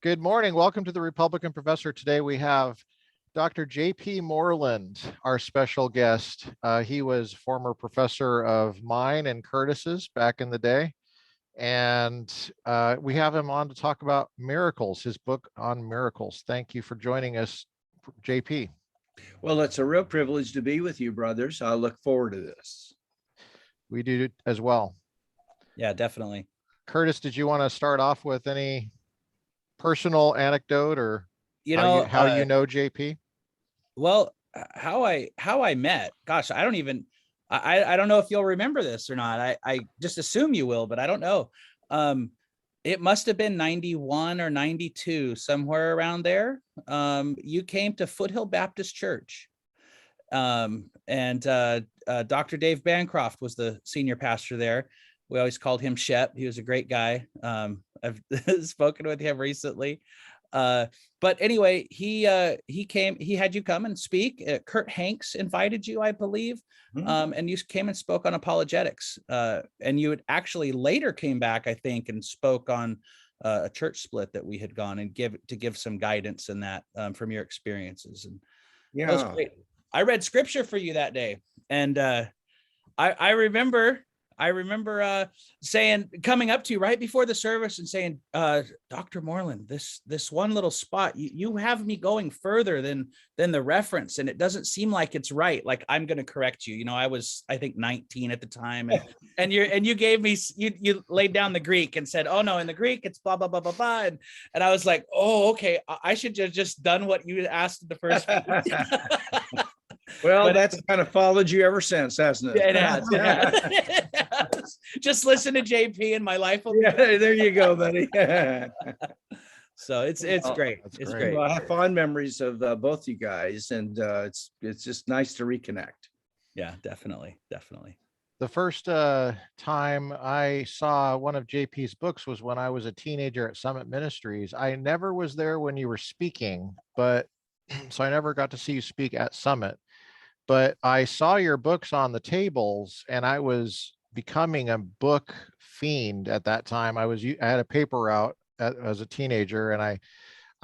Good morning. Welcome to the Republican Professor. Today we have Dr. Jp Moreland, our special guest. He was former professor of mine and Curtis's back in the day. And we have him on to talk about miracles, his book on miracles. Thank you for joining us, JP. Well, it's a real privilege to be with you, brothers. I look forward to this. We do as well. Yeah, definitely. Curtis, did you want to start off with any personal anecdote or how you know JP? Well, how I met, gosh, I don't even, I don't know if you'll remember this or not. I just assume you will, but I don't know. It must have been 91 or 92, somewhere around there. You came to Foothill Baptist Church. And Dr. Dave Bancroft was the senior pastor there. We always called him Shep. He was a great guy. I've spoken with him recently. But anyway, he came, he had you come and speak. Kurt Hanks invited you, I believe. And you came and spoke on apologetics. And you had actually later came back, I think, and spoke on a church split that we had gone and give some guidance in that from your experiences. And yeah, that was great. I read scripture for you that day. And I remember saying, coming up to you right before the service and saying, Dr. Moreland, this one little spot, you have me going further than the reference, and it doesn't seem like it's right. Like, I'm going to correct you. You know, I was, I think, 19 at the time, and you gave me, you laid down the Greek and said, oh no, in the Greek it's blah blah blah blah blah, and I was like, oh okay, I should have just done what you asked in the first. Well, but that's kind of followed you ever since, hasn't it? Yeah, it has. It has. Just listen to JP and my life will be there you go, buddy. So it's great. It's great. Well, I have fond memories of both you guys, and it's just nice to reconnect. Yeah, definitely. The first time I saw one of JP's books was when I was a teenager at Summit Ministries. I never was there when you were speaking, but so I never got to see you speak at Summit. But I saw your books on the tables, and I was becoming a book fiend at that time. I had a paper route as a teenager, and I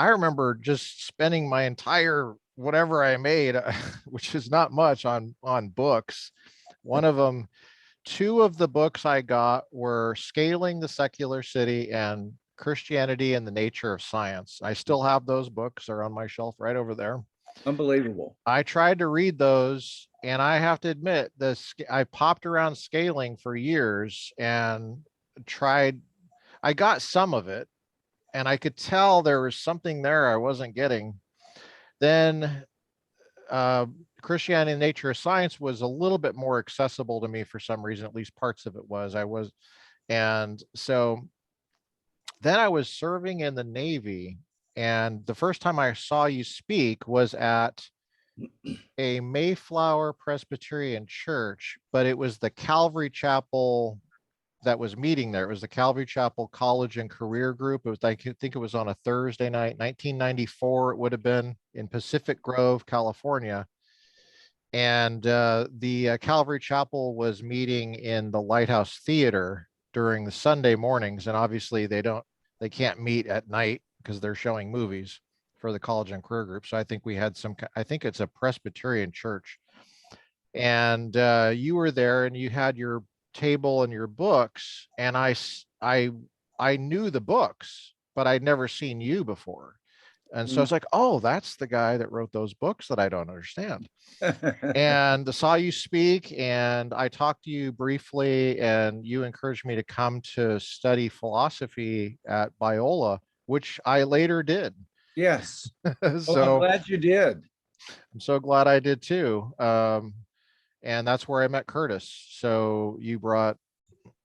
remember just spending my entire whatever I made, which is not much, on books. One of them, two of the books I got were Scaling the Secular City and Christianity and the Nature of Science. I still have those books. They're on my shelf right over there. Unbelievable. I tried to read those, and I have to admit, I popped around scaling for years and I got some of it, and I could tell there was something there I wasn't getting. Then Christianity and Nature of Science was a little bit more accessible to me for some reason, at least parts of it was. And so then I was serving in the Navy, and the first time I saw you speak was at a Mayflower Presbyterian church, but it was the Calvary Chapel that was meeting there. It was the Calvary Chapel College and Career Group. It was, I think it was on a Thursday night, 1994, it would have been, in Pacific Grove, California. And the Calvary Chapel was meeting in the Lighthouse Theater during the Sunday mornings. And obviously they can't meet at night because they're showing movies for the college and career group. So I think we had I think it's a Presbyterian church. And you were there, and you had your table and your books, and I knew the books, but I'd never seen you before. And so I was like, oh, that's the guy that wrote those books that I don't understand. And I saw you speak, and I talked to you briefly, and you encouraged me to come to study philosophy at Biola, which I later did. Yes. So I'm glad you did. I'm so glad I did too. And that's where I met Curtis. So you brought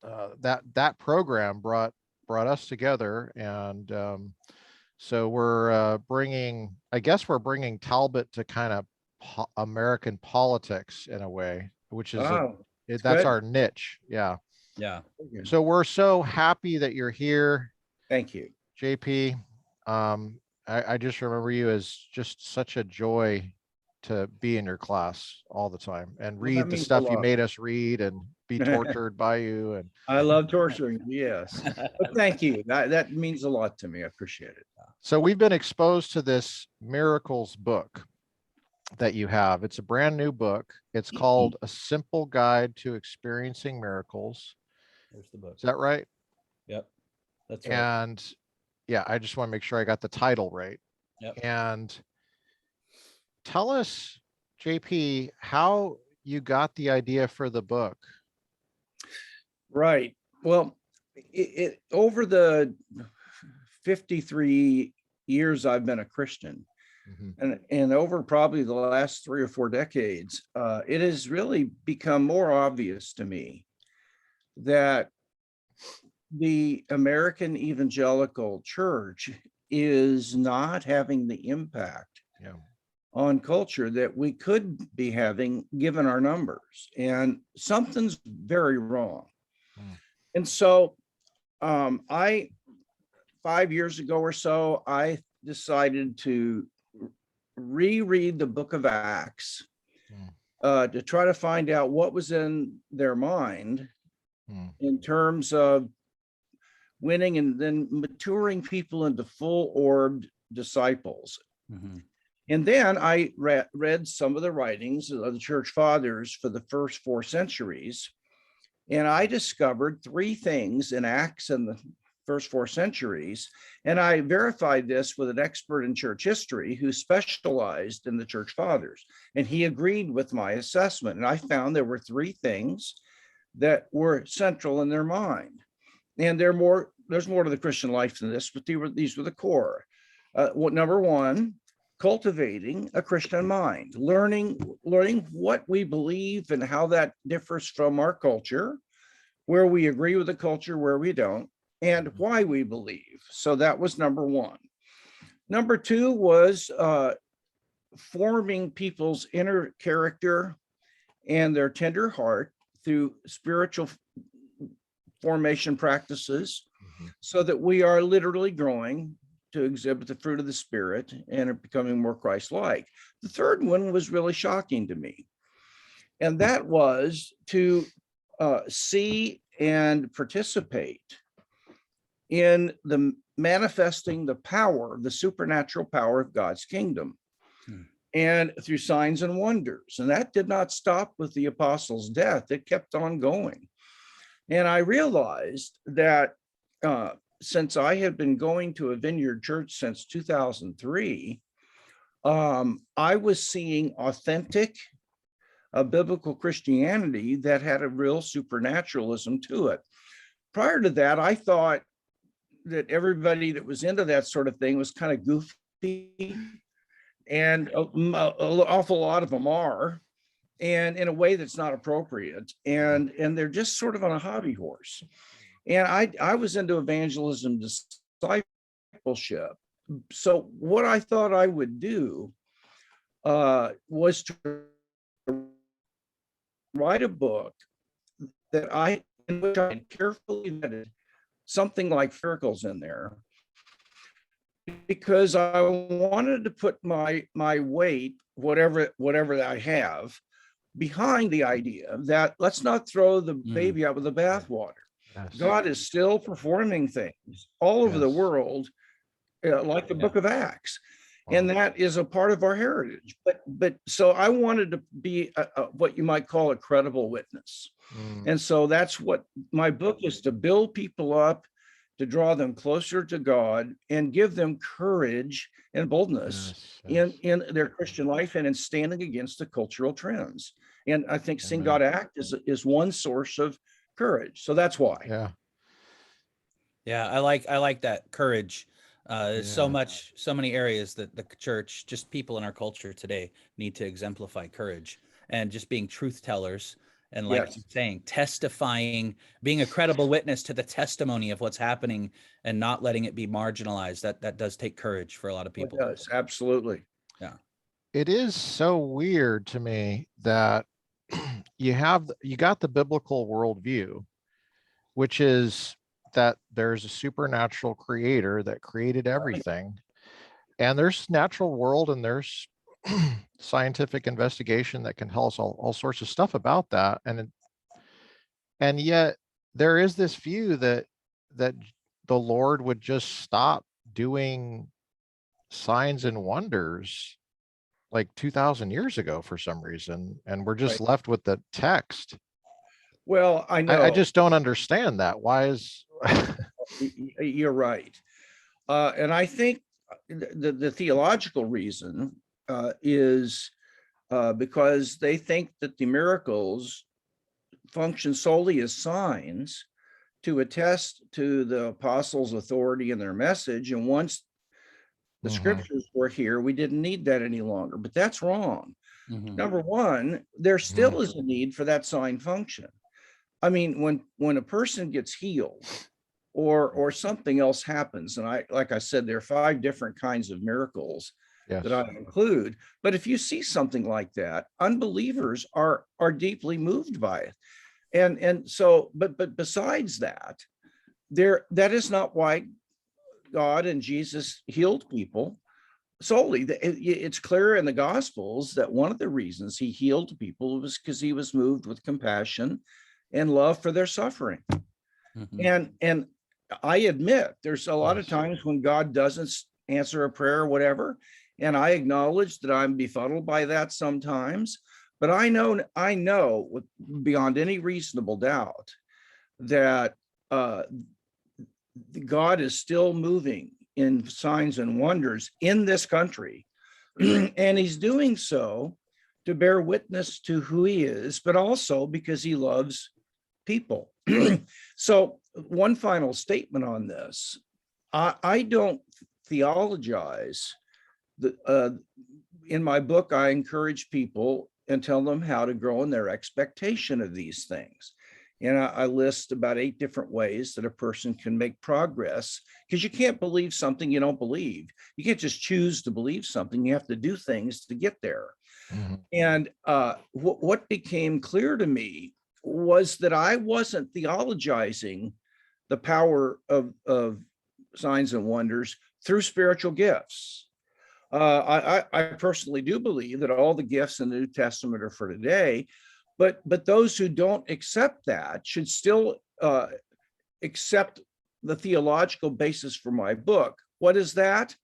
that program brought us together, and so we're bringing Talbot to kind of American politics in a way, which is that's our niche. Yeah. So we're so happy that you're here. Thank you, JP. I just remember you as just such a joy to be in your class all the time and read the stuff you made us read and be tortured by you. And I love torturing. Yes. But thank you. That means a lot to me. I appreciate it. So we've been exposed to this miracles book that you have. It's a brand new book. It's called A Simple Guide to Experiencing Miracles. There's the book. Is that right? Yep, that's right. And yeah, I just want to make sure I got the title right. Yep. And tell us, JP, how you got the idea for the book. Right. Well, over the 53 years I've been a Christian, and over probably the last 3 or 4 decades, it has really become more obvious to me that the American evangelical church is not having the impact on culture that we could be having given our numbers, and something's very wrong. And so 5 years ago or so, I decided to reread the book of Acts to try to find out what was in their mind in terms of winning and then maturing people into full-orbed disciples. And then I read some of the writings of the church fathers for the first 4 centuries, and I discovered 3 things in Acts and the first 4 centuries. And I verified this with an expert in church history who specialized in the church fathers. And he agreed with my assessment. And I found there were 3 things that were central in their mind. And there's more to the Christian life than this, but these were the core. Number 1, cultivating a Christian mind, learning what we believe and how that differs from our culture, where we agree with the culture, where we don't, and why we believe. So that was number 1. Number 2 was forming people's inner character and their tender heart through spiritual formation practices, so that we are literally growing to exhibit the fruit of the Spirit and are becoming more Christ-like. The third one was really shocking to me, and that was to see and participate in the manifesting the power, the supernatural power of God's kingdom, and through signs and wonders. And that did not stop with the apostles' death. It kept on going. And I realized that since I had been going to a vineyard church since 2003, I was seeing authentic biblical Christianity that had a real supernaturalism to it. Prior to that, I thought that everybody that was into that sort of thing was kind of goofy, and an awful lot of them are, and in a way that's not appropriate, and they're just sort of on a hobby horse. And I was into evangelism, discipleship. So what I thought I would do was to write a book in which I carefully vetted something like miracles in there, because I wanted to put my weight, whatever I have, behind the idea that let's not throw the baby out with the bathwater. Yes. God is still performing things all over the world, like the book of Acts. And that is a part of our heritage. But so I wanted to be what you might call a credible witness. And so that's what my book is, to build people up, to draw them closer to God and give them courage and boldness in their Christian life and in standing against the cultural trends. And I think seeing God act is one source of courage. So that's why. Yeah, I like that courage. There's so many areas that the church, just people in our culture today, need to exemplify courage and just being truth tellers. And like you're saying, testifying, being a credible witness to the testimony of what's happening and not letting it be marginalized. That does take courage for a lot of people. It does, absolutely. Yeah. It is so weird to me that you got the biblical worldview, which is that there's a supernatural creator that created everything, and there's natural world, and there's scientific investigation that can tell us all sorts of stuff about that, and yet there is this view that the Lord would just stop doing signs and wonders like 2000 years ago for some reason, and we're just Right. left with the text. Well, I know. I just don't understand that. Why is You're right. And I think the theological reason is because they think that the miracles function solely as signs to attest to the apostles' authority and their message. And once the Mhm. scriptures were here, we didn't need that any longer. But that's wrong. Mhm. Number one, there still is a need for that sign function. I mean, when a person gets healed or something else happens, and like I said, there are 5 different kinds of miracles Yes. that I include. But if you see something like that, unbelievers are deeply moved by it. And so, but besides that, that is not why God and Jesus healed people solely. It's clear in the Gospels that one of the reasons he healed people was because he was moved with compassion and love for their suffering. Mhm. And I admit there's a lot of Yes. times when God doesn't answer a prayer or whatever, and I acknowledge that I'm befuddled by that sometimes. But I know with beyond any reasonable doubt that God is still moving in signs and wonders in this country. And he's doing so to bear witness to who he is, but also because he loves people. So one final statement on this. I don't theologize. In my book, I encourage people and tell them how to grow in their expectation of these things. And I list about 8 different ways that a person can make progress, because you can't believe something you don't believe. You can't just choose to believe something. You have to do things to get there. Mhm. And what became clear to me was that I wasn't theologizing the power of signs and wonders through spiritual gifts. I personally do believe that all the gifts in the New Testament are for today, but those who don't accept that should still accept the theological basis for my book. What is that?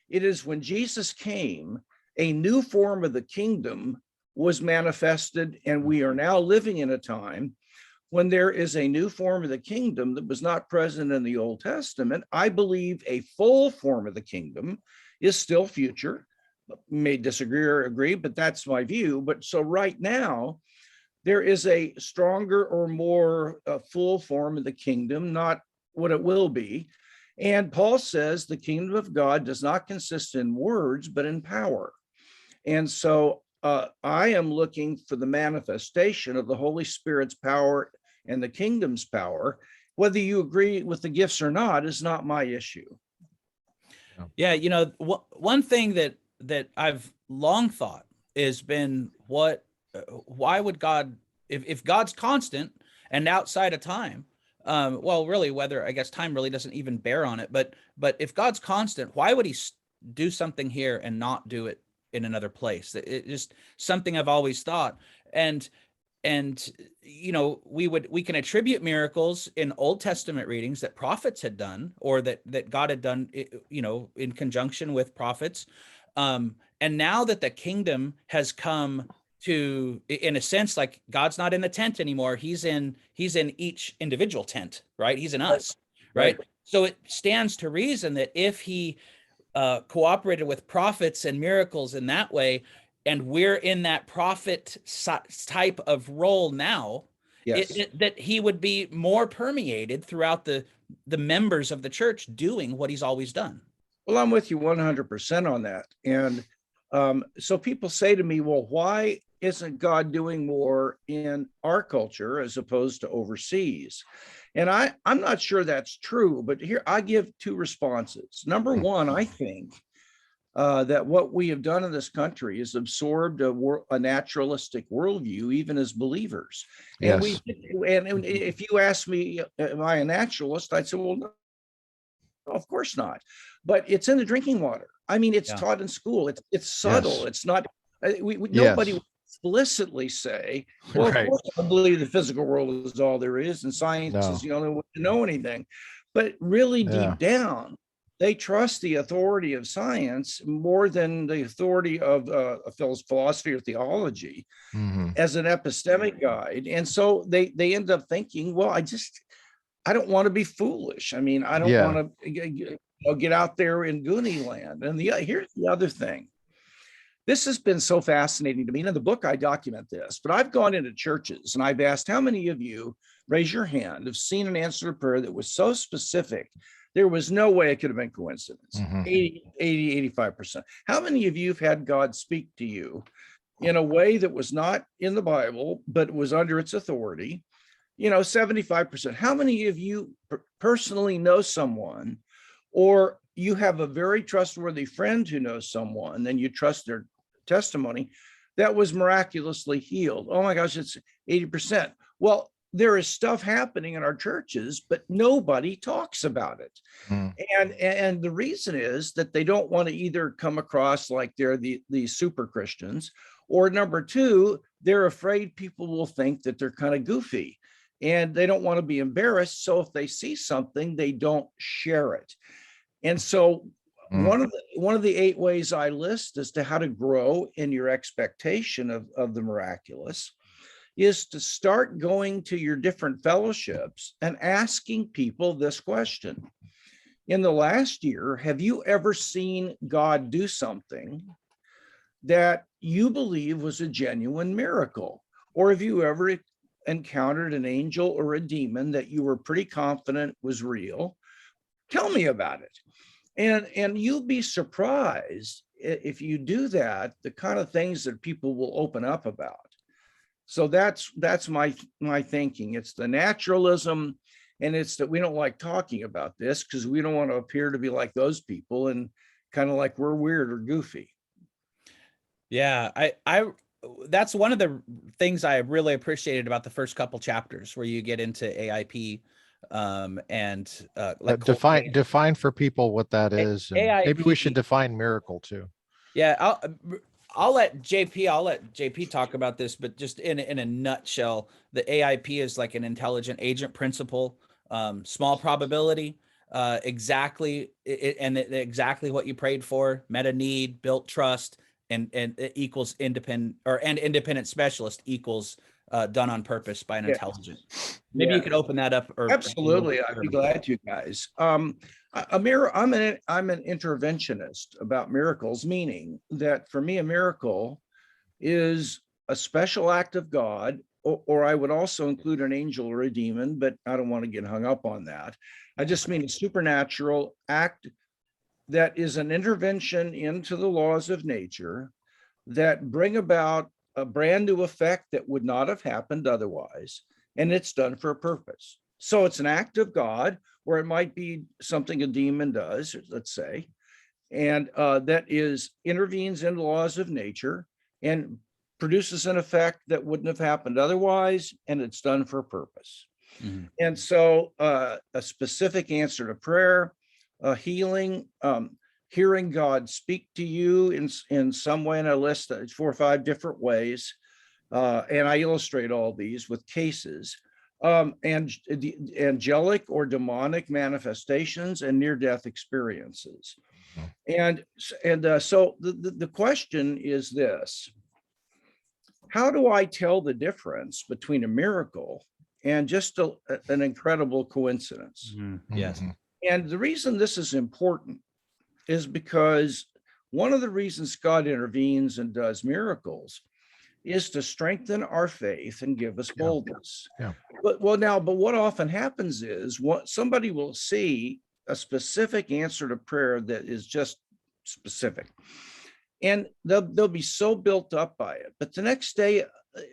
It is when Jesus came, a new form of the kingdom was manifested, and we are now living in a time when there is a new form of the kingdom that was not present in the Old Testament. I believe a full form of the kingdom is still future. May disagree or agree, but that's my view. But so right now, there is a stronger or more full form of the kingdom, not what it will be. And Paul says the kingdom of God does not consist in words, but in power. And so I am looking for the manifestation of the Holy Spirit's power and the kingdom's power. Whether you agree with the gifts or not is not my issue. Yeah, one thing that I've long thought has been why would God, if God's constant and outside of time, well, really, whether I guess time really doesn't even bear on it, but if God's constant, why would he do something here and not do it in another place? It just something I've always thought. And we can attribute miracles in Old Testament readings that prophets had done, or that God had done, in conjunction with prophets. And now that the kingdom has come to, in a sense, like God's not in the tent anymore. He's in each individual tent, right? He's in us, right? So it stands to reason that if he cooperated with prophets and miracles in that way, and we're in that prophet type of role now, Yes. that he would be more permeated throughout the members of the church doing what he's always done. Well, I'm with you 100% on that. And so people say to me, well, why isn't God doing more in our culture as opposed to overseas? And I'm not sure that's true, but here I give 2 responses. Number one, I think that what we have done in this country is absorbed a naturalistic worldview, even as believers. And Yes. and if you ask me, am I a naturalist? I'd say, well, no, of course not. But it's in the drinking water. I mean, it's taught in school. It's subtle. Yes. It's not. Nobody Yes. would explicitly say, well, of Right. course, I believe the physical world is all there is, and science No. is the only way to know anything. But really, Yeah. deep down, they trust the authority of science more than the authority of philosophy or theology as an epistemic guide. And so they end up thinking, well, I don't want to be foolish. I mean, I don't want to get out there in Goonie land. And here's the other thing. This has been so fascinating to me. In the book, I document this, but I've gone into churches and I've asked, how many of you, raise your hand, have seen an answer to prayer that was so specific, there was no way it could have been coincidence? 85%. How many of you have had God speak to you in a way that was not in the Bible, but was under its authority? 75%. How many of you personally know someone, or you have a very trustworthy friend who knows someone, and you trust their testimony, that was miraculously healed? Oh my gosh, it's 80%. Well, there is stuff happening in our churches, but nobody talks about it. And the reason is that they don't want to either come across like they're the super Christians, or number two, they're afraid people will think that they're kind of goofy and they don't want to be embarrassed. So if they see something, they don't share it. And so one of the 8 ways I list as to how to grow in your expectation of the miraculous is to start going to your different fellowships and asking people this question. In the last year, have you ever seen God do something that you believe was a genuine miracle? Or have you ever encountered an angel or a demon that you were pretty confident was real? Tell me about it. And you'll be surprised if you do that, the kind of things that people will open up about. So that's my thinking. It's the naturalism, and it's that we don't like talking about this because we don't want to appear to be like those people and kind of like we're weird or goofy. Yeah, I that's one of the things I really appreciated about the first couple chapters where you get into AIP and like define for people what that is. And maybe we should define miracle too. Yeah, I'll let JP talk about this, but just in a nutshell, the AIP is like an intelligent agent principle, small probability, exactly what you prayed for, met a need, built trust, and it equals independent specialist equals done on purpose by an intelligent. Maybe you could open that up. Or absolutely, I'd be glad to, guys. I'm an interventionist about miracles, meaning that for me, a miracle is a special act of God, or I would also include an angel or a demon, but I don't want to get hung up on that. I just mean a supernatural act that is an intervention into the laws of nature that bring about a brand new effect that would not have happened otherwise, and it's done for a purpose. So it's an act of God, or it might be something a demon does, let's say, and that intervenes in the laws of nature and produces an effect that wouldn't have happened otherwise, and it's done for a purpose. And so a specific answer to prayer, healing, hearing God speak to you in some way, and I list 4 or 5 different ways, and I illustrate all these with cases, and the angelic or demonic manifestations and near-death experiences. And so the question is this: how do I tell the difference between a miracle and just an incredible coincidence? Yes. And the reason this is important is because one of the reasons God intervenes and does miracles is to strengthen our faith and give us boldness. But what often happens is somebody will see a specific answer to prayer that is just specific, and they'll be so built up by it. But the next day,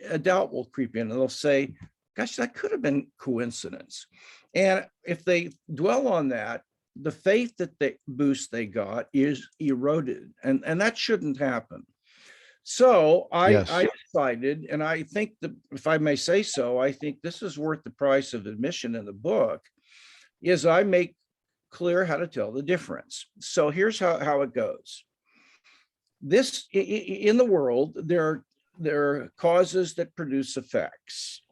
a doubt will creep in, and they'll say, "Gosh, that could have been coincidence." And if they dwell on that, the faith that they got is eroded, and that shouldn't happen. So I decided, and I think that, if I may say so, I think this is worth the price of admission in the book, is I make clear how to tell the difference. So here's how it goes. In the world, there are causes that produce effects.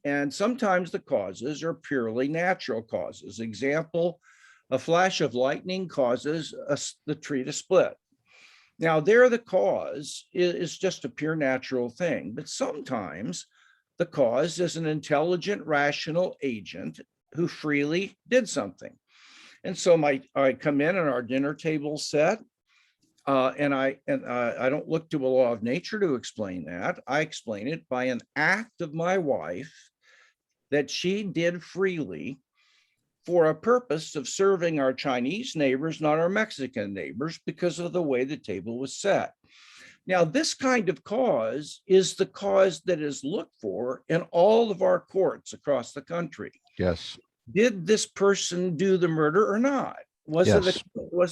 And sometimes the causes are purely natural causes. Example, A flash of lightning causes the tree to split. Now, there the cause is just a pure natural thing, but sometimes the cause is an intelligent, rational agent who freely did something. And so I come in and our dinner table set, and I don't look to a law of nature to explain that. I explain it by an act of my wife that she did freely for a purpose of serving our Chinese neighbors, not our Mexican neighbors, because of the way the table was set. Now, this kind of cause is the cause that is looked for in all of our courts across the country. Yes. Did this person do the murder or not? Was Yes.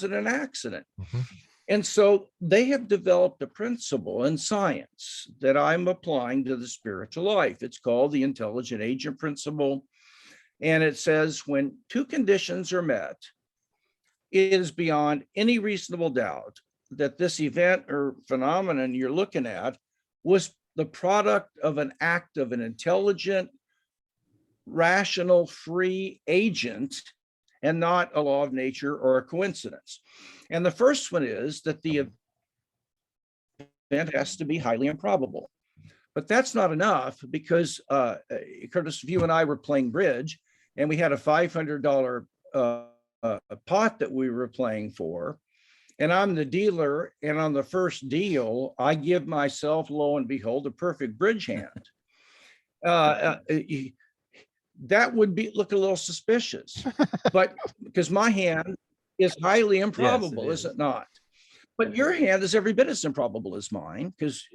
it an accident? Mhm. And so they have developed a principle in science that I'm applying to the spiritual life. It's called the intelligent agent principle. And it says when two conditions are met, it is beyond any reasonable doubt that this event or phenomenon you're looking at was the product of an act of an intelligent, rational, free agent and not a law of nature or a coincidence. And the first one is that the event has to be highly improbable. But that's not enough because, Curtis, if you and I were playing bridge and we had a $500 pot that we were playing for, and I'm the dealer, and on the first deal, I give myself, lo and behold, a perfect bridge hand. That would look a little suspicious, but because my hand is highly improbable, Yes, is it not? But your hand is every bit as improbable as mine, because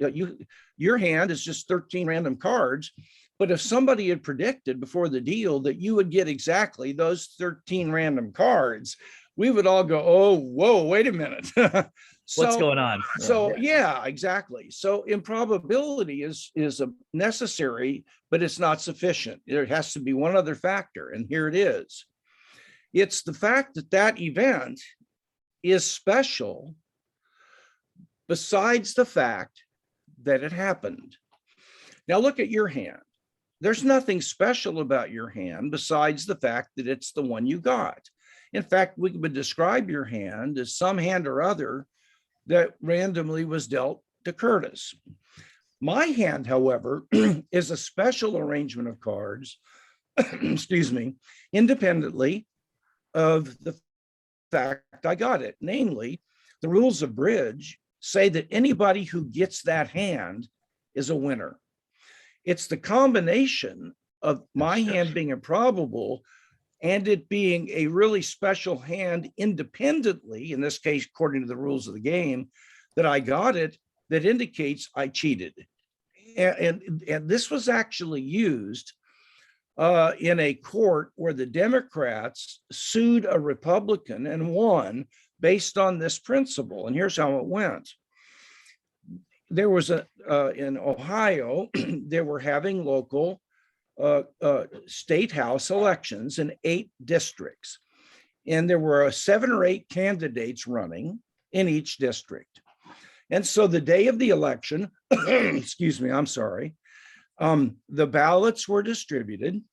your hand is just 13 random cards. But if somebody had predicted before the deal that you would get exactly those 13 random cards, we would all go, oh, whoa, wait a minute. What's going on? So yeah, exactly. So improbability is a necessary, but it's not sufficient. There has to be one other factor, and here it is. It's the fact that that event is special besides the fact that it happened. Now look at your hand. There's nothing special about your hand besides the fact that it's the one you got. In fact, we would describe your hand as some hand or other that randomly was dealt to Curtis. My hand, however, is a special arrangement of cards, excuse me, independently of the fact I got it. Namely, the rules of bridge say that anybody who gets that hand is a winner. It's the combination of my hand being improbable and it being a really special hand independently, in this case, according to the rules of the game, that I got it, that indicates I cheated. And this was actually used in a court where the Democrats sued a Republican and won based on this principle. And here's how it went. There was in Ohio, they were having local state house elections in 8 districts. And there were 7 or 8 candidates running in each district. And so the day of the election, excuse me, I'm sorry, the ballots were distributed.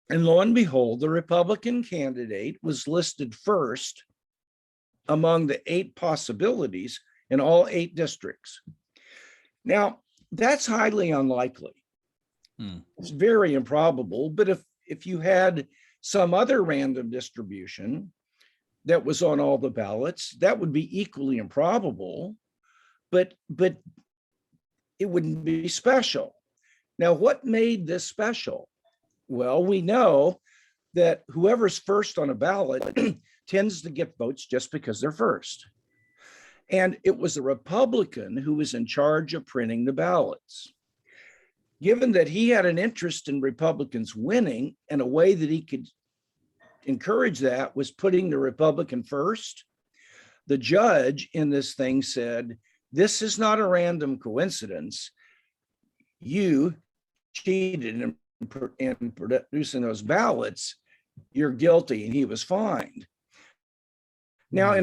And lo and behold, the Republican candidate was listed first among the 8 possibilities in all 8 districts. Now, that's highly unlikely. It's very improbable, but if you had some other random distribution that was on all the ballots, that would be equally improbable, but it wouldn't be special. Now, what made this special? Well, we know that whoever's first on a ballot tends to get votes just because they're first. And it was a Republican who was in charge of printing the ballots. Given that he had an interest in Republicans winning, and a way that he could encourage that was putting the Republican first, the judge in this thing said, this is not a random coincidence. You cheated in producing those ballots. You're guilty, and he was fined. Now,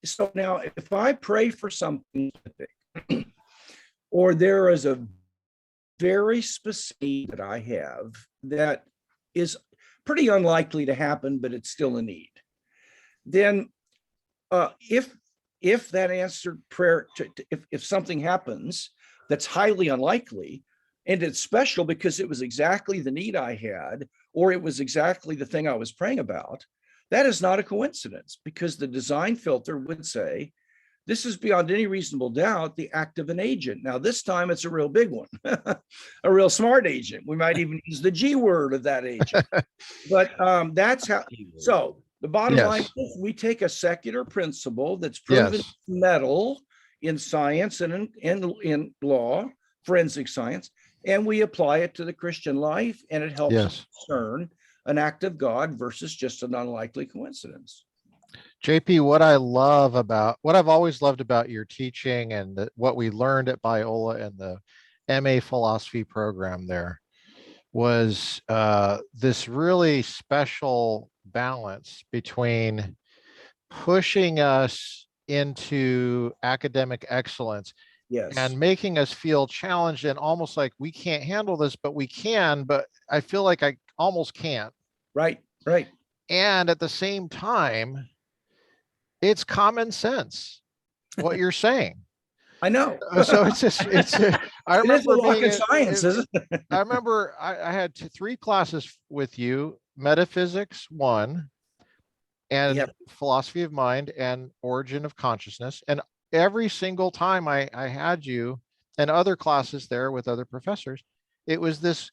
so now if I pray for something specific, or there is a very specific that I have that is pretty unlikely to happen, but it's still a need. Then if that answered prayer, if something happens that's highly unlikely, and it's special because it was exactly the need I had, or it was exactly the thing I was praying about, that is not a coincidence, because the design filter would say, this is beyond any reasonable doubt the act of an agent. Now, this time it's a real big one, a real smart agent. We might even use the G word of that agent. But that's how. So the bottom line is, we take a secular principle that's proven metal in science and in law, forensic science, and we apply it to the Christian life, and it helps us discern an act of God versus just an unlikely coincidence. JP, what I've always loved about your teaching and what we learned at Biola and the MA philosophy program there was this really special balance between pushing us into academic excellence and making us feel challenged and almost like we can't handle this, but we can, but I feel like I almost can't. Right. And at the same time, it's common sense what you're saying. I know. So I remember rocket science, isn't it? I remember I had 3 classes with you: metaphysics 1, and philosophy of mind, and origin of consciousness. And every single time I had you and other classes there with other professors, it was this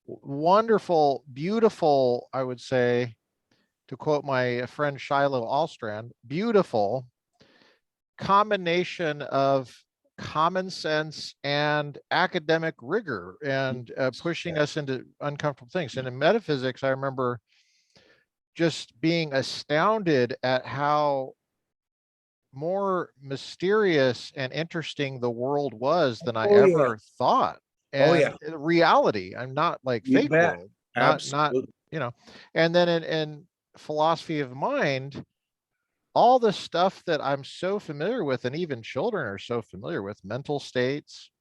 wonderful, beautiful, I would say, to quote my friend Shiloh Alstrand, beautiful combination of common sense and academic rigor, and pushing us into uncomfortable things. And in metaphysics, I remember just being astounded at how more mysterious and interesting the world was than I ever thought. And reality, I'm not like fake world, not, you know. And then in philosophy of mind, all the stuff that I'm so familiar with, and even children are so familiar with, mental states.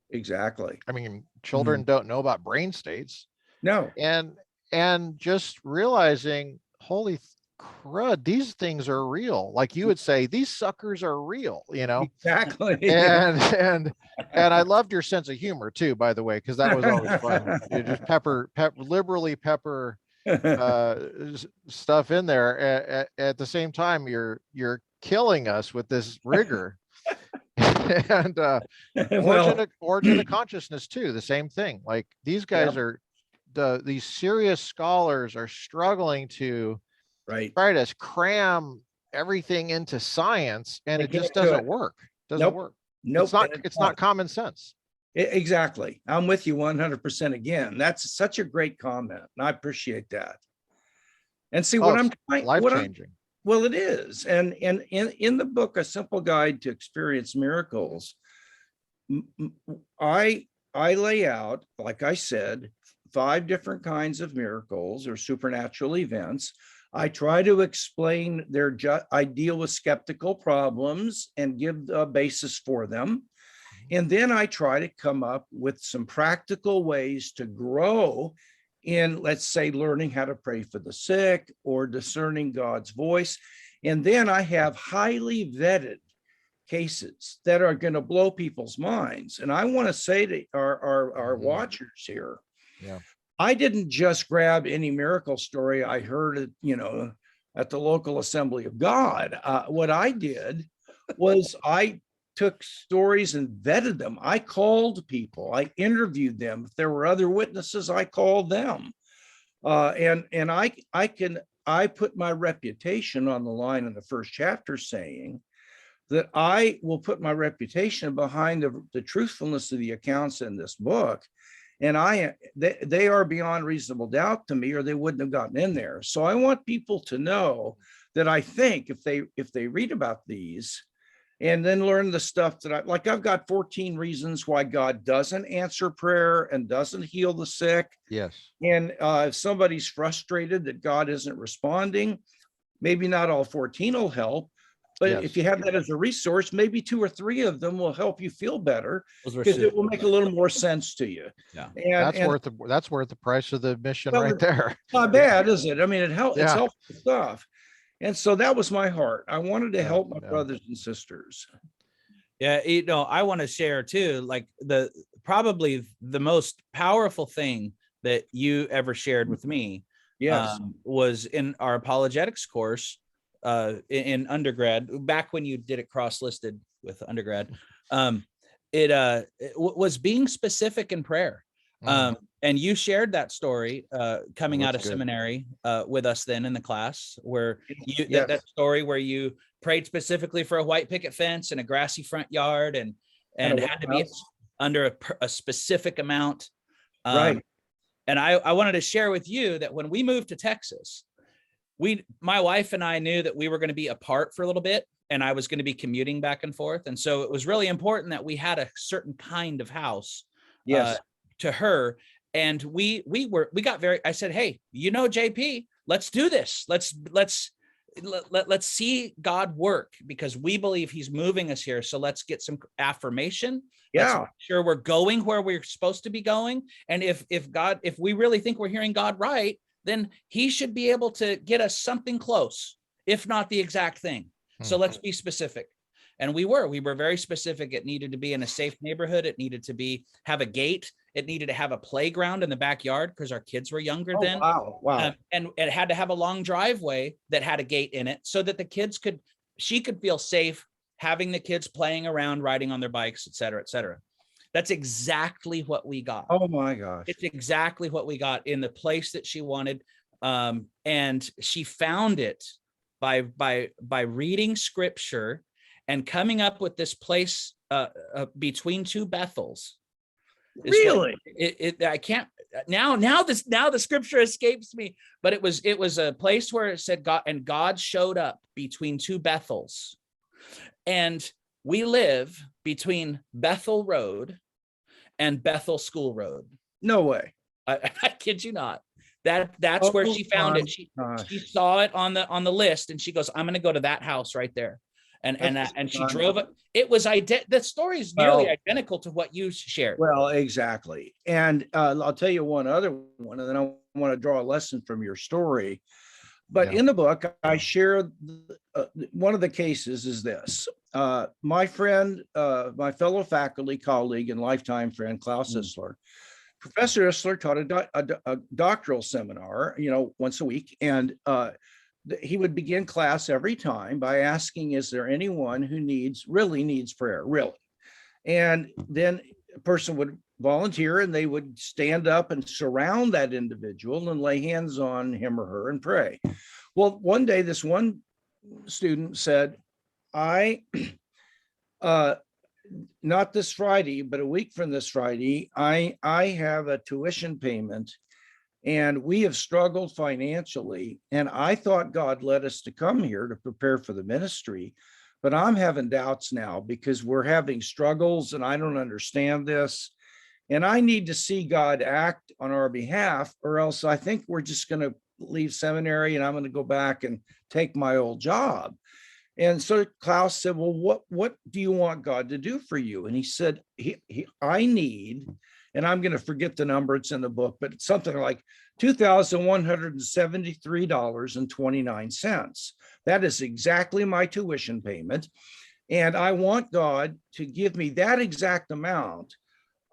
Exactly. I mean, children don't know about brain states. No. And just realizing, holy crud, these things are real. Like you would say, these suckers are real, you know? Exactly. And I loved your sense of humor too, by the way, because that was always fun. You just liberally pepper stuff in there. At the same time, you're killing us with this rigor. And origin of consciousness too, the same thing. Like these guys are these serious scholars are struggling to try to cram everything into science, and it just doesn't work. Work. Nope. It's not common sense. Exactly. I'm with you 100% again. That's such a great comment, and I appreciate that. And see, what I'm trying, life-changing. Well, it is. And in the book, A Simple Guide to Experience Miracles, I lay out, like I said, 5 different kinds of miracles or supernatural events. I try to explain I deal with skeptical problems and give a basis for them. And then I try to come up with some practical ways to grow in, let's say, learning how to pray for the sick or discerning God's voice. And then I have highly vetted cases that are going to blow people's minds. And I want to say to our watchers here, I didn't just grab any miracle story I heard at the local Assembly of God. What I did was I took stories and vetted them. I called people, I interviewed them. If there were other witnesses, I called them. And I put my reputation on the line in the first chapter, saying that I will put my reputation behind the truthfulness of the accounts in this book. And they are beyond reasonable doubt to me, or they wouldn't have gotten in there. So I want people to know that I think if they read about these and then learn the stuff that I've got 14 reasons why God doesn't answer prayer and doesn't heal the sick. Yes. And if somebody's frustrated that God isn't responding, maybe not all 14 will help, But Yes. if you have that as a resource, maybe 2 or 3 of them will help you feel better, Those were because it super. will make a little more sense to you. Yeah. And That's worth the price of the admission well, right there. not bad, is it? I mean, it's Yeah. helpful stuff. And so that was my heart. I wanted to Yeah, help my yeah. brothers and sisters. Yeah, I want to share too, like probably the most powerful thing that you ever shared with me Yes. was in our apologetics course in undergrad, back when you did it cross-listed with undergrad. It was being specific in prayer. And you shared that story coming out of seminary with us then in the class, where you that story where you prayed specifically for a white picket fence and a grassy front yard and had to be under a specific amount. Right. And I wanted to share with you that when we moved to Texas, my wife and I knew that we were going to be apart for a little bit, and I was going to be commuting back and forth. And so it was really important that we had a certain kind of house to her. And we got I said, hey, JP, let's do this. Let's see God work, because we believe he's moving us here. So let's get some affirmation. Let's make sure we're going where we're supposed to be going. And if we really think we're hearing God right, then he should be able to get us something close, if not the exact thing. So let's be specific. And we were very specific. It needed to be in a safe neighborhood. It needed to have a gate. It needed to have a playground in the backyard, because our kids were younger then. Wow. And it had to have a long driveway that had a gate in it, so that she could feel safe having the kids playing around, riding on their bikes, et cetera, et cetera. That's exactly what we got. Oh my gosh. It's exactly what we got in the place that she wanted. And she found it by reading scripture and coming up with this place between two Bethels. Really? I can't now the scripture escapes me, but it was a place where it said God showed up between two Bethels. And we live between Bethel Road and Bethel School Road. No way. I kid you not. That's where she found it. She saw it on the list, and she goes, I'm going to go to that house right there. And she drove it. It was the story is nearly identical to what you shared. Well, exactly. And I'll tell you one other one, and then I want to draw a lesson from your story. But in the book, I share one of the cases is this. My friend, my fellow faculty colleague and lifetime friend, Klaus Isler, Professor Isler taught a doctoral seminar, once a week. And he would begin class every time by asking, is there anyone who really needs prayer? Really? And then a person would volunteer, and they would stand up and surround that individual and lay hands on him or her and pray. Well, one day, this one student said, not this Friday, but a week from this Friday, I have a tuition payment, and we have struggled financially. And I thought God led us to come here to prepare for the ministry, but I'm having doubts now because we're having struggles and I don't understand this. And I need to see God act on our behalf, or else I think we're just going to leave seminary and I'm going to go back and take my old job. And so Klaus said, well, what do you want God to do for you? And he said, I need, and I'm going to forget the number, it's in the book, but it's something like $2,173.29. That is exactly my tuition payment. And I want God to give me that exact amount,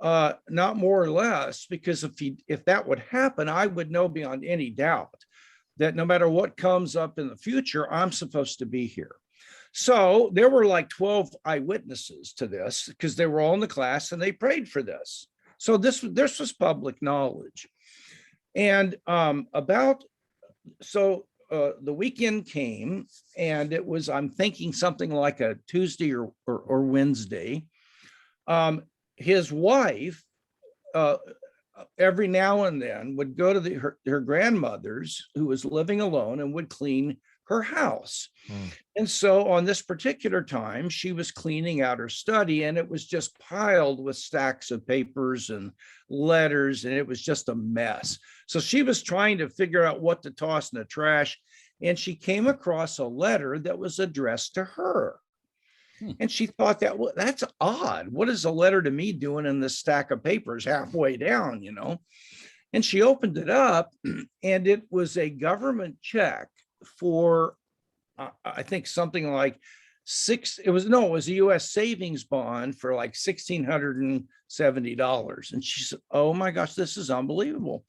not more or less, because if that would happen, I would know beyond any doubt that no matter what comes up in the future, I'm supposed to be here. So there were like 12 eyewitnesses to this, because they were all in the class and they prayed for this. So this was public knowledge. And the weekend came, and it was, I'm thinking something like a Tuesday or Wednesday. His wife, every now and then, would go to her grandmother's, who was living alone, and would clean her house. And so on this particular time, she was cleaning out her study, and it was just piled with stacks of papers and letters, and it was just a mess. So she was trying to figure out what to toss in the trash. and she came across a letter that was addressed to her. And she thought that, well, that's odd. What is a letter to me doing in this stack of papers halfway down, And she opened it up, and it was a government check for, I think something like it was a U.S. savings bond for like $1,670. And she said, oh my gosh, this is unbelievable.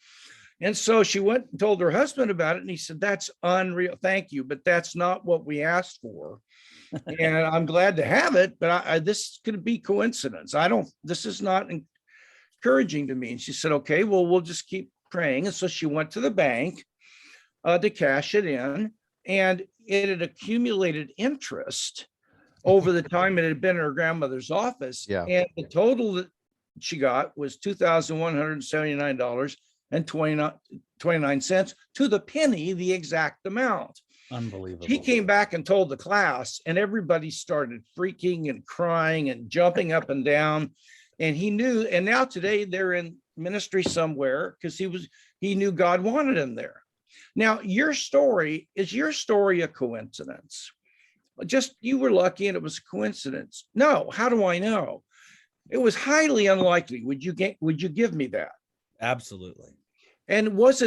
And so she went and told her husband about it, and he said, that's unreal. Thank you, but that's not what we asked for. And I'm glad to have it, but this could be coincidence. This is not encouraging to me. And she said, okay, well, we'll just keep praying. And so she went to the bank to cash it in, and it had accumulated interest over the time it had been in her grandmother's office. Yeah. And the total that she got was $2,179.29 to the penny, the exact amount. Unbelievable. He came back and told the class, and everybody started freaking and crying and jumping up and down. And he knew, and now today they're in ministry somewhere because he knew God wanted him there. Now, is your story a coincidence? Just you were lucky and it was a coincidence? No. How do I know? It was highly unlikely. Would you give me that? Absolutely. And was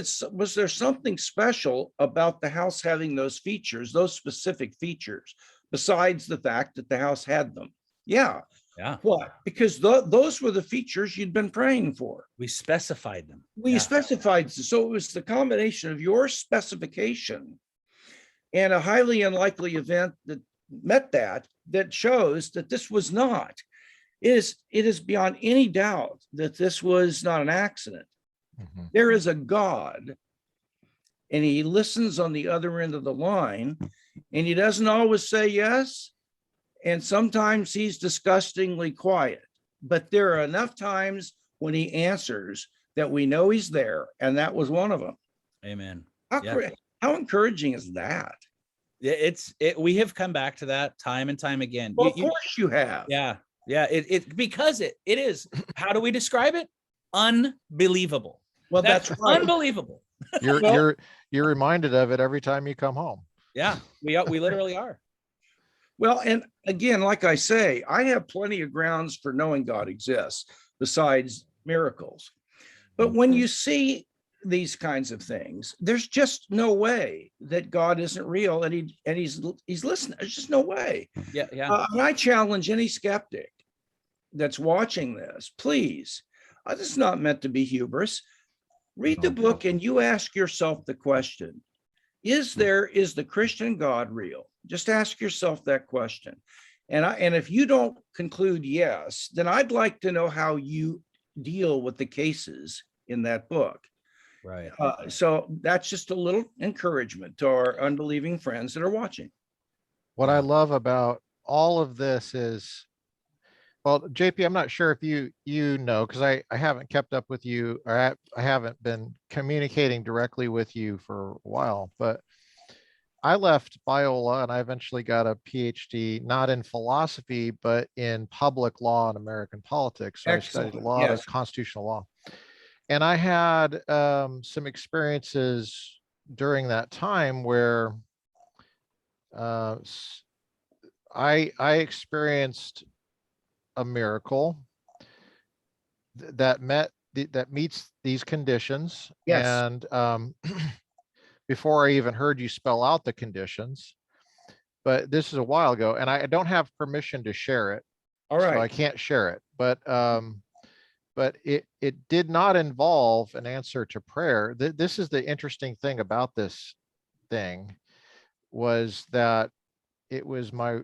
there something special about the house having those features, those specific features, besides the fact that the house had them? Yeah. Yeah. What? Because those were the features you'd been praying for. We specified them. Specified. So it was the combination of your specification and a highly unlikely event that met that shows that this was not. It is beyond any doubt that this was not an accident. Mm-hmm. There is a God, and he listens on the other end of the line, and he doesn't always say yes. And sometimes he's disgustingly quiet, but there are enough times when he answers that we know he's there. And that was one of them. Amen. How encouraging is that? We have come back to that time and time again. Well, of course you have. Yeah. Yeah. Because it is, how do we describe it? Unbelievable. Well, that's right. Unbelievable. You're reminded of it every time you come home. Yeah, we literally are. Well, and again, like I say, I have plenty of grounds for knowing God exists besides miracles. But when you see these kinds of things, there's just no way that God isn't real, and he's listening. There's just no way. Yeah, yeah. And I challenge any skeptic that's watching this, please. This is not meant to be hubris. Read the book and you ask yourself the question: is the Christian God real? Just ask yourself that question. And if you don't conclude yes, then I'd like to know how you deal with the cases in that book. Right. So that's just a little encouragement to our unbelieving friends that are watching. What I love about all of this is, well, JP, I'm not sure if you know, because I haven't kept up with you, or I haven't been communicating directly with you for a while, but I left Biola and I eventually got a PhD, not in philosophy, but in public law and American politics. So Excellent. I studied a lot of constitutional law. And I had some experiences during that time where I experienced a miracle that meets these conditions. Yes. And before I even heard you spell out the conditions, but this is a while ago, and I don't have permission to share it. All right. So I can't share it, but it did not involve an answer to prayer. This is the interesting thing about this thing, was that it was my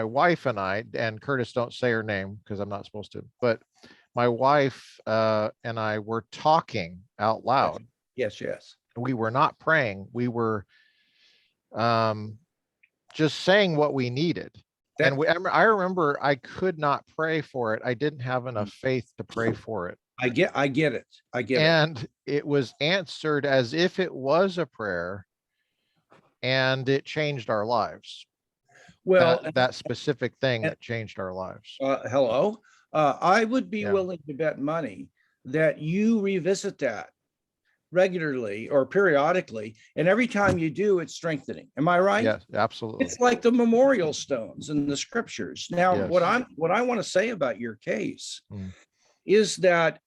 wife and I, and Curtis, don't say her name because I'm not supposed to, but my wife and I were talking out loud. Yes. We were not praying. We were just saying what we needed. And I remember I could not pray for it. I didn't have enough faith to pray for it. I get it. And it was answered as if it was a prayer, and it changed our lives. Well, that specific thing that changed our lives. Hello. I would be willing to bet money that you revisit that regularly or periodically, and every time you do, it's strengthening. Am I right? Yes, absolutely. It's like the memorial stones in the scriptures. Now, Yes. what I want to say about your case Mm. is that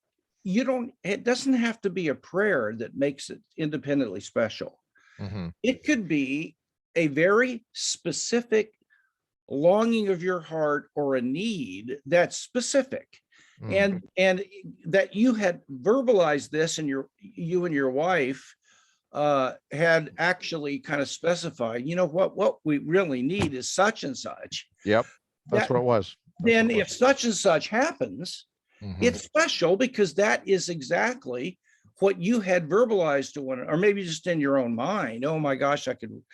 it doesn't have to be a prayer that makes it independently special. Mhm. It could be a very specific longing of your heart or a need that's specific. Mm. And that you had verbalized this, and you and your wife had actually kind of specified, what we really need is such and such. Yep. That's That what it was. That's then what it if such and such happens, was. Mhm. it's special because that is exactly what you had verbalized to one, or maybe just in your own mind. Oh my gosh, I could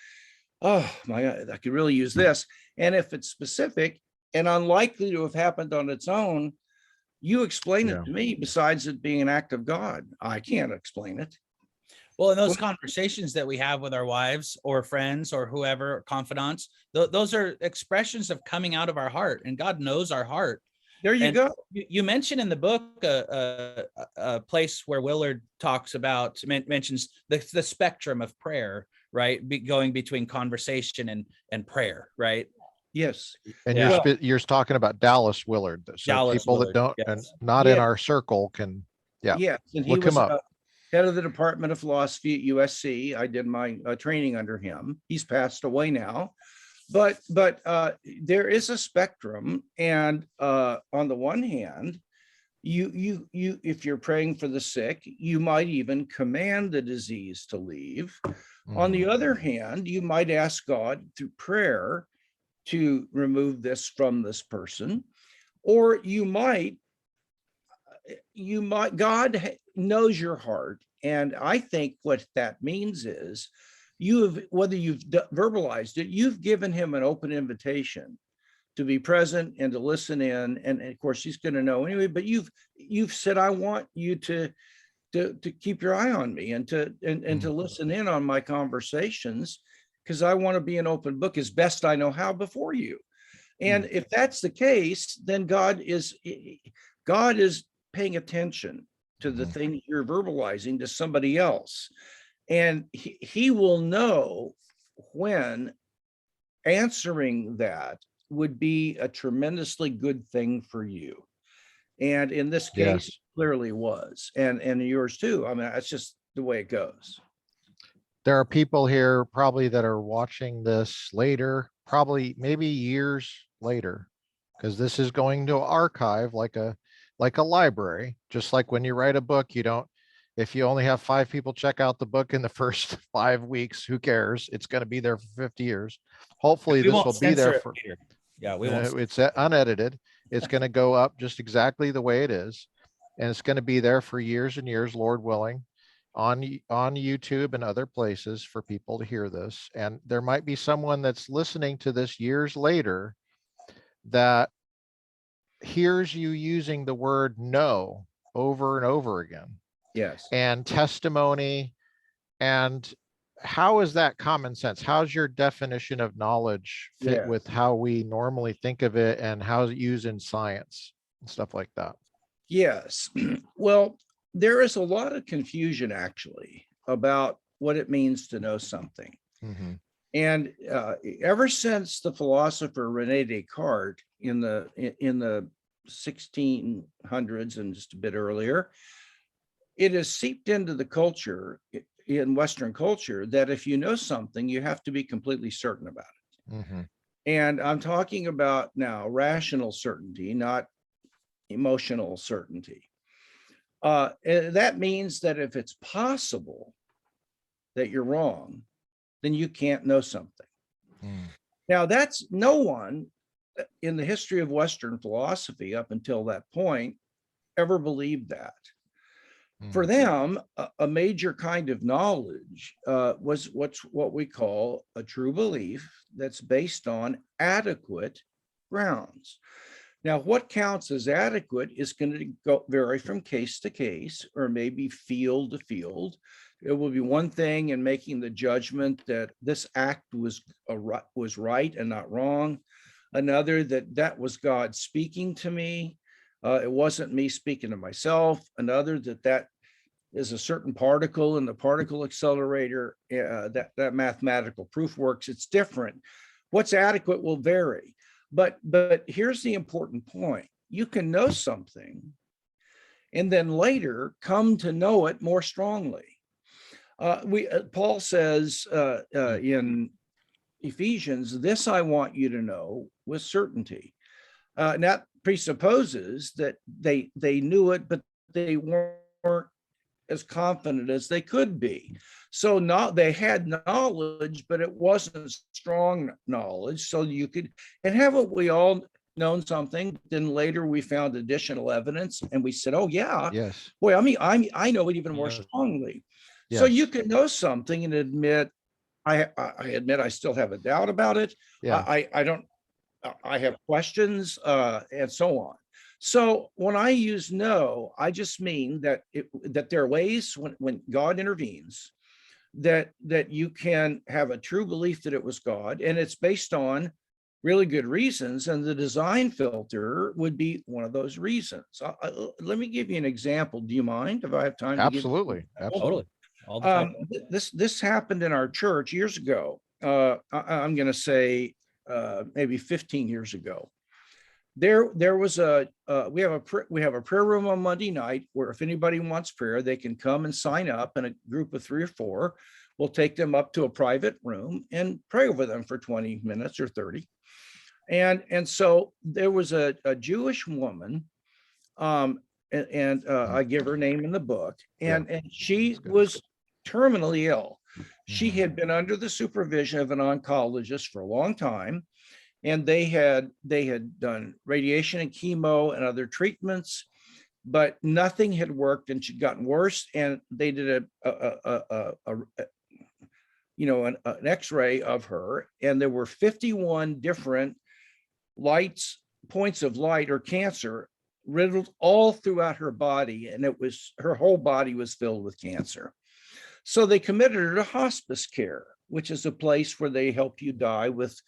really use this. And if it's specific and unlikely to have happened on its own, you explain Yeah. it to me. Besides it being an act of God, I can't explain it. Well, in those conversations that we have with our wives or friends or whoever, confidants, those are expressions of coming out of our heart, and God knows our heart. There you And go. you mentioned in the book a place where Willard talks about, mentions the spectrum of prayer, right? Going between conversation and prayer, right? Yes. And Yeah. you're talking about Dallas Willard. So Dallas people that Willard, don't yes. and not in Yeah. our circle can, yeah, Yes. And he look him was up. head of the Department of Philosophy at USC. I did my training under him. He's passed away now. But there is a spectrum. And on the one hand, you if you're praying for the sick, you might even command the disease to leave. On the Mhm. other hand, you might ask God through prayer to remove this from this person, or God knows your heart. And I think what that means is whether you've verbalized it, you've given him an open invitation to be present and to listen in. And of course, he's going to know anyway, but you've said, I want you to keep your eye on me and to listen in on my conversations, because I want to be an open book as best I know how before you. And if that's the case, then God is paying attention to the thing you're verbalizing to somebody else. And he will know when answering that would be a tremendously good thing for you. And in this case, Yes. clearly was, and yours too. I mean, that's just the way it goes. There are people here probably that are watching this later, probably maybe years later, because this is going to archive like a library. Just like when you write a book, if you only have 5 people check out the book in the first 5 weeks, who cares? It's going to be there for 50 years. Hopefully We this won't will be there censor it, for, Peter. Yeah, we won't. it's unedited. It's going to go up just exactly the way it is. And it's going to be there for years and years, Lord willing, on YouTube and other places for people to hear this. And there might be someone that's listening to this years later that hears you using the word no over and over again, Yes. and testimony. And how is that common sense? How's your definition of knowledge fit Yes. with how we normally think of it, and how's it used in science and stuff like that? Yes. Well, there is a lot of confusion actually about what it means to know something. Mhm. And ever since the philosopher Rene Descartes in the 1600s and just a bit earlier, it has seeped into the culture, in Western culture, that if you know something, you have to be completely certain about it. Mhm. And I'm talking about now rational certainty, not emotional certainty. And that means that if it's possible that you're wrong, then you can't know something. Mm. Now, that's no one in the history of Western philosophy up until that point ever believed that. For them, a major kind of knowledge was what we call a true belief that's based on adequate grounds. Now, what counts as adequate is going to vary from case to case, or maybe field to field. It will be one thing in making the judgment that this act was right and not wrong. Another, that was God speaking to me. It wasn't me speaking to myself. Another, that is a certain particle in the particle accelerator, that mathematical proof works. It's different. What's adequate will vary. But here's the important point. You can know something and then later come to know it more strongly. Paul says in Ephesians, this I want you to know with certainty. And that presupposes that they knew it, but they weren't as confident as they could be. So they had knowledge, but it wasn't strong knowledge. So you could, and haven't we all known something? Then later we found additional evidence, and we said, "Oh yeah, Yes. boy, I know it even more strongly." So Yes. you can know something and admit, I admit I still have a doubt about it. Yeah. I have questions, and so on. So when I use know, I just mean that there are ways when God intervenes that you can have a true belief that it was God, and it's based on really good reasons, and the design filter would be one of those reasons. Let me give you an example. Do you mind if I have time? Absolutely. Absolutely. Totally. This happened in our church years ago. I'm going to say maybe 15 years ago. There was we have a prayer room on Monday night where if anybody wants prayer, they can come and sign up, and a group of 3 or 4 will take them up to a private room and pray over them for 20 minutes or 30. And so there was a Jewish woman, and I give her name in the book, and she was terminally ill. She had been under the supervision of an oncologist for a long time, and they had done radiation and chemo and other treatments, but nothing had worked, and she'd gotten worse. And they did an X-ray of her, and there were 51 different points of light or cancer riddled all throughout her body, and her whole body was filled with cancer. So they committed her to hospice care, which is a place where they help you die with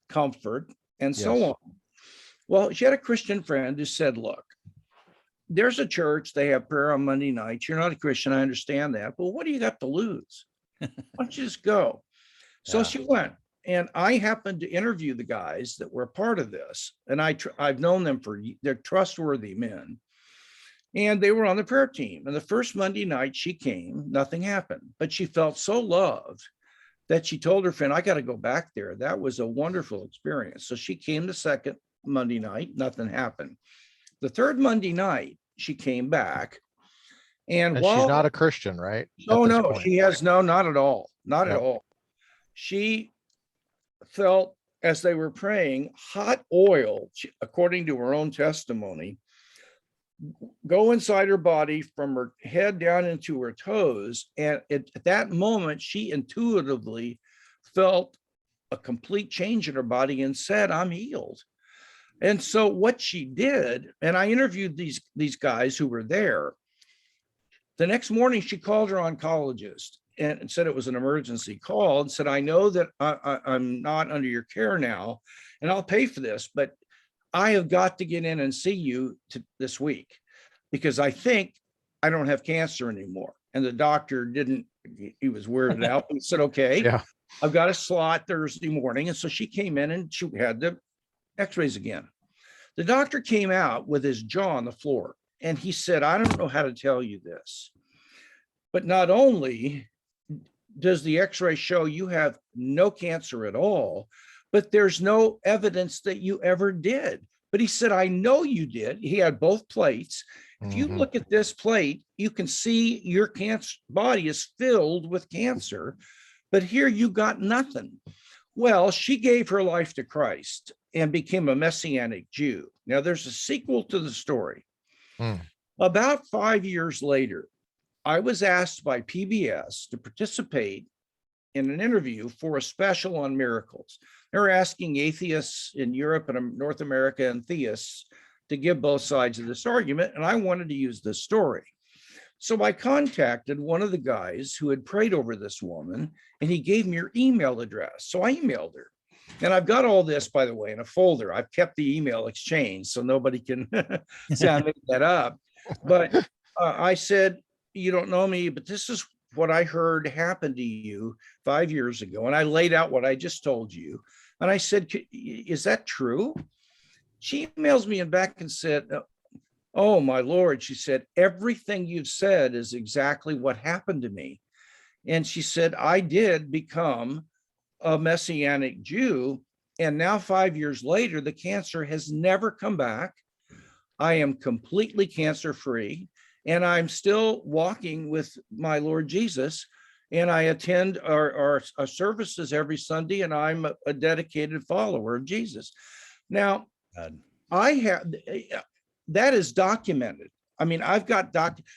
comfort and so on. Well, she had a Christian friend who said, "Look, there's a church, they have prayer on Monday nights. You're not a Christian, I understand that, but what do you got to lose? Why don't you just go?" So she went, and I happened to interview the guys that were part of this, and I've known them they're trustworthy men, and they were on the prayer team. And the first Monday night she came, nothing happened, but she felt so loved that she told her friend, "I got to go back there. That was a wonderful experience." So she came the second Monday night, nothing happened. The third Monday night she came back, and she's not a Christian, right? No, she has not at all. Not at all. She felt, as they were praying, hot oil, according to her own testimony, go inside her body from her head down into her toes. And at that moment, she intuitively felt a complete change in her body and said, "I'm healed." And so what she did, and I interviewed these guys who were there, the next morning she called her oncologist and said it was an emergency call, and said, "I know that I'm not under your care now, and I'll pay for this, but I have got to get in and see you this week, because I think I don't have cancer anymore." And the doctor he was weirded out. He said, "Okay, I've got a slot Thursday morning." And so she came in and she had the X-rays again. The doctor came out with his jaw on the floor, and he said, "I don't know how to tell you this, but not only does the X-ray show you have no cancer at all, but there's no evidence that you ever did." But he said, "I know you did." He had both plates. If you look at this plate, you can see your cancer body is filled with cancer, but here you got nothing. Well, she gave her life to Christ and became a Messianic Jew. Now, there's a sequel to the story. About 5 years later, I was asked by PBS to participate in an interview for a special on miracles. They were asking atheists in Europe and North America and theists to give both sides of this argument, and I wanted to use this story. So I contacted one of the guys who had prayed over this woman, and he gave me her email address. So I emailed her. And I've got all this, by the way, in a folder. I've kept the email exchange so nobody can say I made that up. But I said, you don't know me, but this is what I heard happened to you 5 years ago. And I laid out what I just told you. And I said, is that true? She emails me and back and said, oh my Lord. She said, everything you've said is exactly what happened to me. And she said, I did become a Messianic Jew. And now 5 years later, the cancer has never come back. I am completely cancer free. And I'm still walking with my Lord Jesus. And I attend our services every Sunday, and I'm a dedicated follower of Jesus. Now, I have, that is documented. I mean, I've got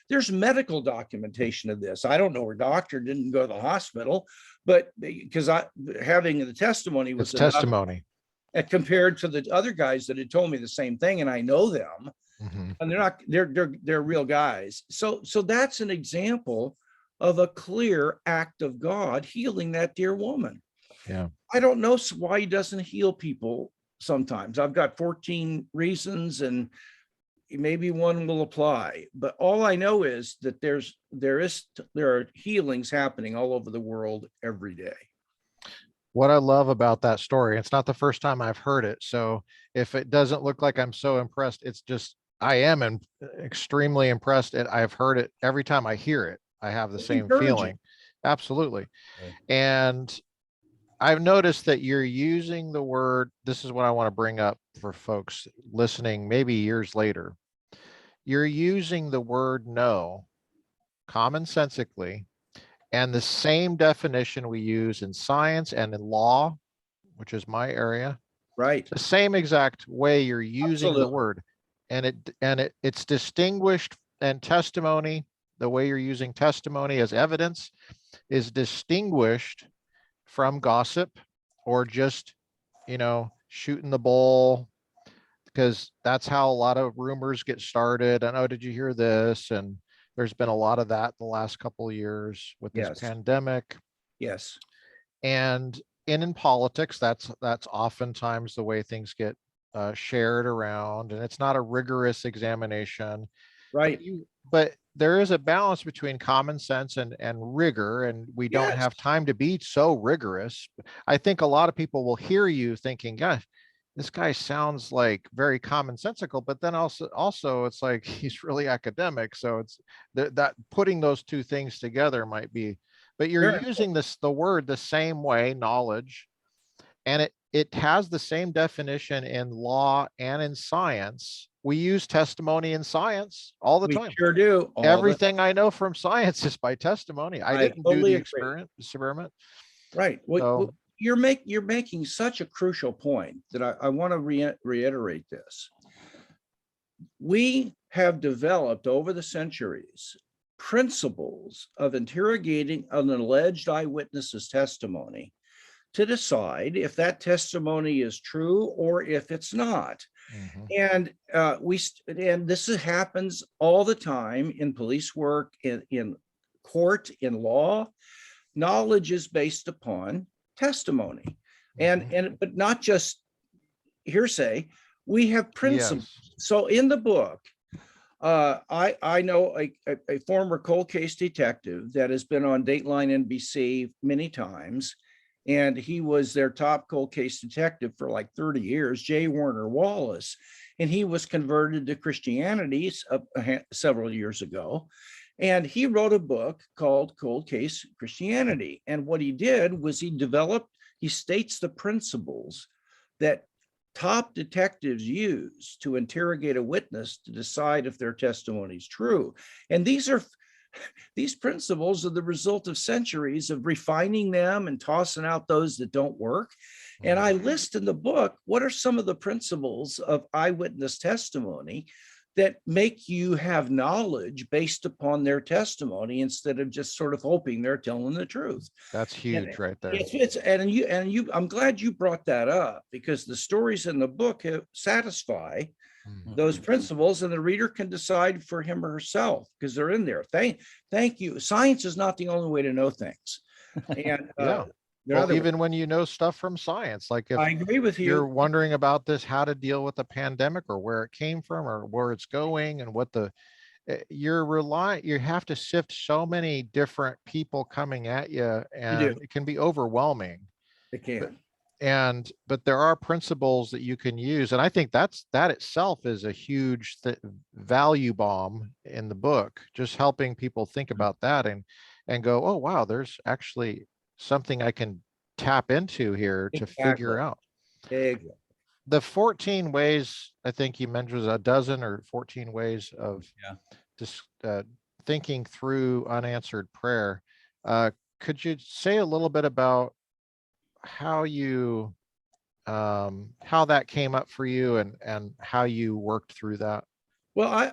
there's medical documentation of this. I don't know, her doctor didn't go to the hospital, but because having the testimony was testimony compared to the other guys that had told me the same thing, and I know them. And they're real guys. So that's an example of a clear act of God healing that dear woman. Yeah. I don't know why he doesn't heal people sometimes. I've got 14 reasons, and maybe one will apply. But all I know is that there are healings happening all over the world every day. What I love about that story, it's not the first time I've heard it. So if it doesn't look like I'm so impressed, it's just, I am extremely impressed. And I've heard it every time I hear it. I have the same feeling. Absolutely. Right. And I've noticed that you're using the word, this is what I want to bring up for folks listening, maybe years later. You're using the word no commonsensically, and the same definition we use in science and in law, which is my area. Right. The same exact way you're using the word. And it's distinguished, and testimony, the way you're using testimony as evidence is distinguished from gossip or just, shooting the bull, because that's how a lot of rumors get started. And, oh, did you hear this? And there's been a lot of that the last couple of years with this pandemic. Yes. And in politics, that's oftentimes the way things get shared around, and it's not a rigorous examination. Right. But there is a balance between common sense and rigor, and we don't have time to be so rigorous. I think a lot of people will hear you thinking, gosh, this guy sounds like very commonsensical, but then also it's like he's really academic. So it's that putting those two things together might be, but you're using the word the same way, knowledge, and it has the same definition in law and in science. We use testimony in science all the time. We sure do. Everything I know from science is by testimony. I didn't do the experiment. Right. Well, So, you're making such a crucial point that I want to reiterate this. We have developed over the centuries principles of interrogating an alleged eyewitness's testimony to decide if that testimony is true or if it's not. And this happens all the time in police work, in court, in law. Knowledge is based upon testimony, but not just hearsay. We have principles. Yes. So in the book, I know a former cold case detective that has been on Dateline NBC many times, and he was their top cold case detective for like 30 years, J. Warner Wallace, and he was converted to Christianity several years ago. And he wrote a book called Cold Case Christianity. And what he did was he states the principles that top detectives use to interrogate a witness to decide if their testimony is true. And these principles are the result of centuries of refining them and tossing out those that don't work. And I list in the book, what are some of the principles of eyewitness testimony that make you have knowledge based upon their testimony instead of just sort of hoping they're telling the truth. That's huge right there. I'm glad you brought that up, because the stories in the book satisfy those principles, and the reader can decide for him or herself because they're in there. Thank you. Science is not the only way to know things. And well, even when you know stuff from science, like if I agree with you, you're wondering about this, how to deal with the pandemic or where it came from or where it's going and you have to sift so many different people coming at you, You do. and it can be overwhelming. It But can. but there are principles that you can use, and I think that itself is a huge value bomb in the book, just helping people think about that and go, oh wow, there's actually something I can tap into here to figure Exactly. out. Exactly. The 14 ways, I think you mentioned, was a dozen or 14 ways of Yeah. just thinking through unanswered prayer. Could you say a little bit about how you how that came up for you and how you worked through that? Well,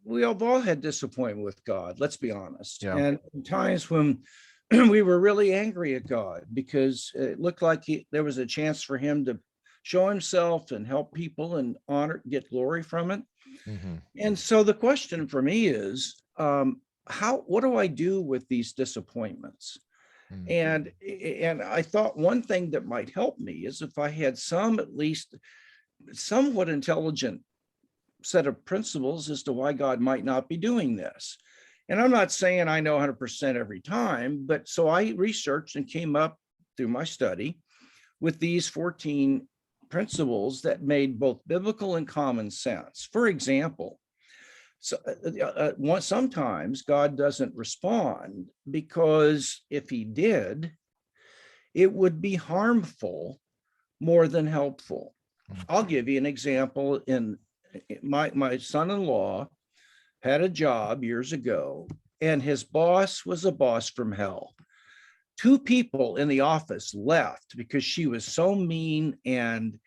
we have all had disappointment with God, let's be honest. Yeah. And times when we were really angry at God because it looked like there was a chance for him to show himself and help people and honor, get glory from it. Mm-hmm. And so the question for me is, what do I do with these disappointments? Mm-hmm. And I thought one thing that might help me is if I had some, at least somewhat intelligent set of principles as to why God might not be doing this. And I'm not saying I know 100% every time, but so I researched and came up through my study with these 14 principles that made both biblical and common sense. For example, sometimes God doesn't respond because if he did, it would be harmful more than helpful. I'll give you an example. In my son-in-law had a job years ago, and his boss was a boss from hell. Two people in the office left because she was so mean and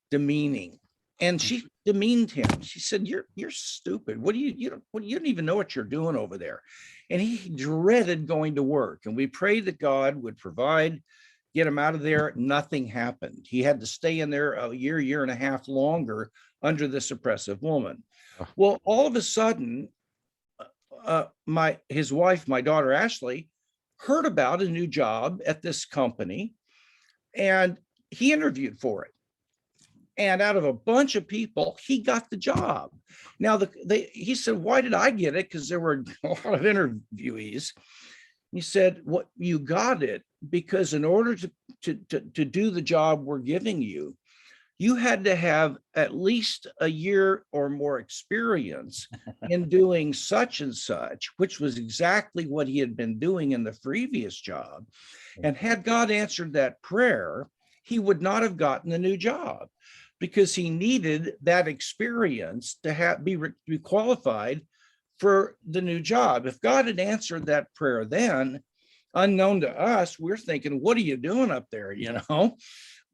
demeaning, and she demeaned him. She said, "You're stupid. What do you don't even know what you're doing over there." And he dreaded going to work. And we prayed that God would provide, get him out of there. Nothing happened. He had to stay in there a year and a half longer under this oppressive woman. Well, all of a sudden, his wife, my daughter Ashley, heard about a new job at this company, and he interviewed for it. And out of a bunch of people, he got the job. Now, he said, "Why did I get it?" Because there were a lot of interviewees. He said, "What, you got it because in order to do the job we're giving you, you had to have at least a year or more experience in doing such and such," which was exactly what he had been doing in the previous job. And had God answered that prayer, he would not have gotten the new job because he needed that experience to be qualified for the new job. If God had answered that prayer then, unknown to us, we're thinking, "What are you doing up there?"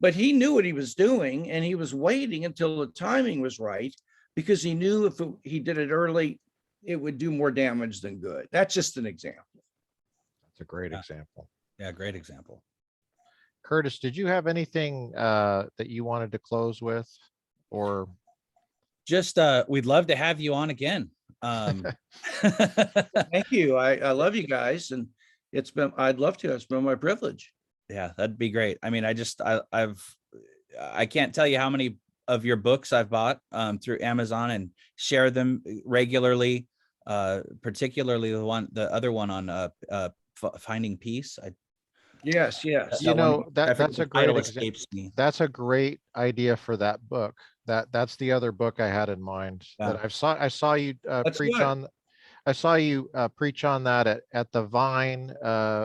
But he knew what he was doing, and he was waiting until the timing was right because he knew if he did it early, it would do more damage than good. That's just an example. That's a great example. Yeah, great example. Curtis, did you have anything that you wanted to close with, or Just we'd love to have you on again. Thank you. I love you guys, and I'd love to. It's been my privilege. Yeah, that'd be great. I mean, I can't tell you how many of your books I've bought through Amazon and share them regularly. Particularly the other one on finding peace. Yes. that's a great title escapes me. That's a great idea for that book. That's the other book I had in mind. Yeah. That I saw you preach on. I saw you preach on that at the Vine,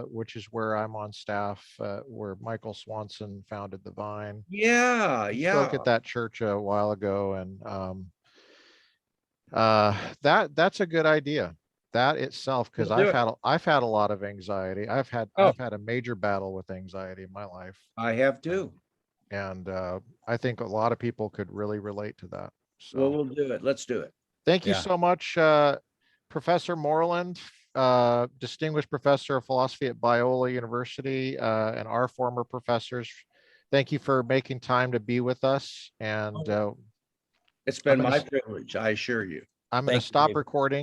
which is where I'm on staff, where Michael Swanson founded the Vine. Yeah. He spoke at that church a while ago, and that's a good idea. That itself, because I've had a lot of anxiety. I've had a major battle with anxiety in my life. I have too. And I think a lot of people could really relate to that. So Well, we'll do it. Let's do it. thank you so much, Professor Moreland, distinguished professor of philosophy at Biola University, and our former professors. Thank you for making time to be with us. And it's been my privilege, I assure you. I'm going to stop recording.